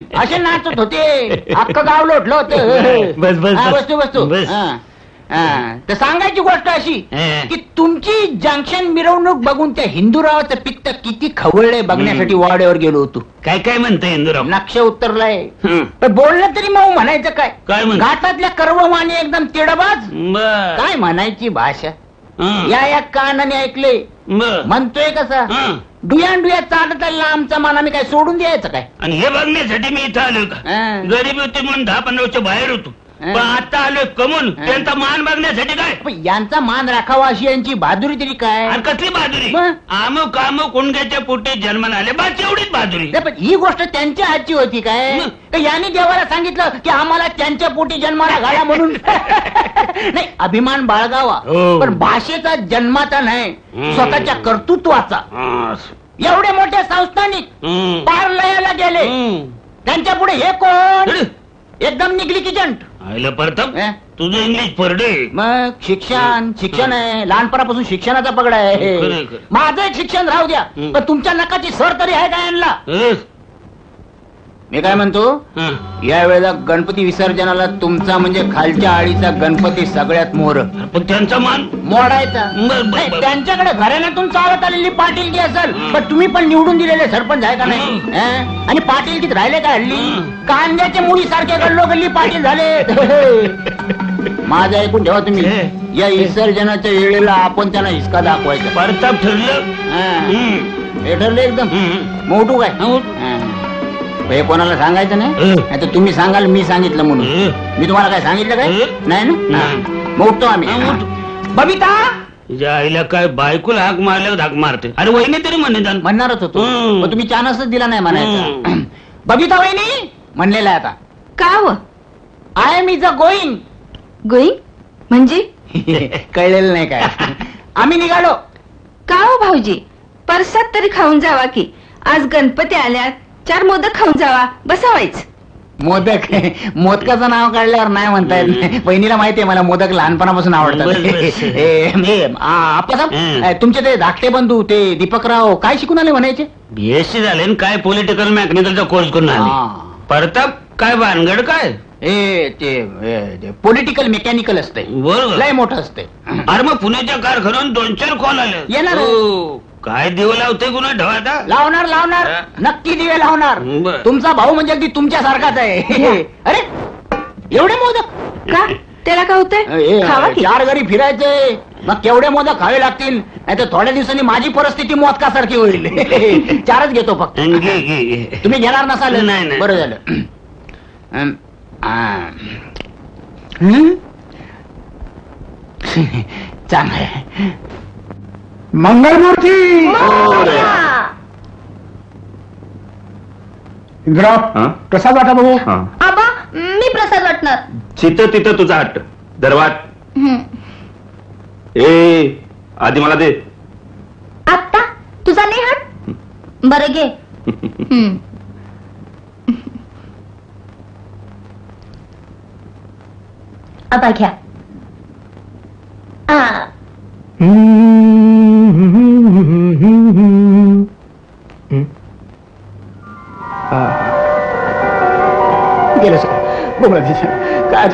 असे नाचत होते, अख्खं गाव लोटलं होतं. बस बस वस्तू वस्तू बस. तर सांगायची गोष्ट अशी की तुमची जंक्शन मिरवणूक बघून त्या हिंदूरावाचं पित्त किती खवळलंय बघण्यासाठी वाड्यावर गेलो होतो. काय काय म्हणतंय इंदुराव? नक्ष उतरलाय. पण बोललं तरी मग म्हणायचं काय? काय म्हण? घाटातल्या कर्वमाने एकदम तिडबाज. काय म्हणायची भाषा. या कानाने ऐकले म्हणतोय कसा डुया चालत आमचा मान आम्ही काय सोडून द्यायचं काय? आणि हे बघण्यासाठी मी इथं आलोय का? गरीब होते म्हणून 10-15 वर्ष बाहेर होतो, पण आता आलोय कमून त्यांचा मान बघण्यासाठी. काय यांचा मान राखावा अशी यांची बहादुरी तरी काय? आणि कसली बहादुरी? आमो कामो कुंडग्याच्या पोटी जन्माला आले बस, एवढीच बहादुरी. पण ही गोष्ट त्यांच्या हातची होती काय? यांनी देवाला सांगितलं की आम्हाला त्यांच्या पोटी जन्माला घाला म्हणून. नाही, अभिमान बाळगावा, पण भाषेचा जन्माचा नाही, स्वतःच्या कर्तृत्वाचा. एवढे मोठे संस्थानिक पार लयाला गेले, त्यांच्या पुढे हे कोण? एकदम निघली किचंट. आईला प्रताप, तुझं इंग्लिश परडे. मग शिक्षण आहे, लहानपणापासून शिक्षणाचा पगड आहे. माझं एक शिक्षण राहू द्या, पण तुमच्या नकाची सर तरी आहे का यांना? मी काय म्हणतो, या वेळेला गणपती विसर्जनाला तुमचा म्हणजे खालच्या आळीचा गणपती सगळ्यात मोर. पण त्यांचा मान मोडायचा. त्यांच्याकडे घराण्यातून चालत आलेली पाटीलकी असेल, पण तुम्ही पण निवडून दिलेले सरपंच आहे का नाही? आणि पाटीलकीत राहिले का हल्ली? कांद्याच्या मुळी सारखे गल्लो गल्ली पाटील झाले. माझं ऐकून ठेवा तुम्ही, या विसर्जनाच्या वेळेला आपण त्यांना हिसका दाखवायचा. प्रताप ठरलं. हे ठरलं एकदम मोठू काय? हे कोणाला सांगायचं नाही, तर तुम्ही सांगाल मी सांगितलं म्हणून. मी तुम्हाला काय सांगितलं काय? नाही ना, मोठतो आम्ही. बबिता, तुझ्या आईला काय बायकोला हाक मारल्यावर हाक मारते. अरे वहिनी तरी म्हणणारच होतो, पण तुम्ही चान्सच दिला नाही म्हणायचा. बबिता वहिनी म्हणलेला आता का? I am is a going. Going म्हणजे? कळलेलं नाही काय? आम्ही निघालो. का हो भाऊजी, परसात तरी खाऊन जावा की. आज गणपती आल्यात, 4 मोदक खाऊन जावा, बसावायच. मोदकाचं नाव काढल्यावर नाही म्हणता येत. बहिणीला माहितीये मला मोदक लहानपणापासून आवडतात. तुमचे ते धाकटे बंधू ते दीपकराव काय शिकून आले म्हणायचे? बीएससी झाले, काय पॉलिटिकल मेकॅनिकलचा कोर्स करून आले. प्रताप काय भानगड काय? ते पॉलिटिकल मेकॅनिकल असते, लय मोठं असते. अरे मग पुण्याच्या कारखान्यात 2-4 कॉल आले. येणार काय दिव लावते कुणा ढवाता? लावणार नक्की दिवे लावणार. तुमचा भाऊ म्हणजे अगदी तुमच्या सारखाच आहे. अरे एवढे मोदक का? त्याला काय होतंय? 4 घरी फिरायचे, मग केवढे मोदक खावे लागतील, नाही तर थोड्या दिवसांनी माझी परिस्थिती मोदकासारखी होईल. 4च घेतो फक्त. तुम्ही घेणार नसाल? नाही. बरं झालं. चांगलं. मंगलमूर्ती इंद्राव, प्रसाद वाटा बघू. आबा, मी प्रसाद वाटणार. तिथं तुझा हट्ट दरवाट. आधी मला दे. आत्ता तुझा नाही हट? बरं घे. आता घ्या. गेलं सर. काय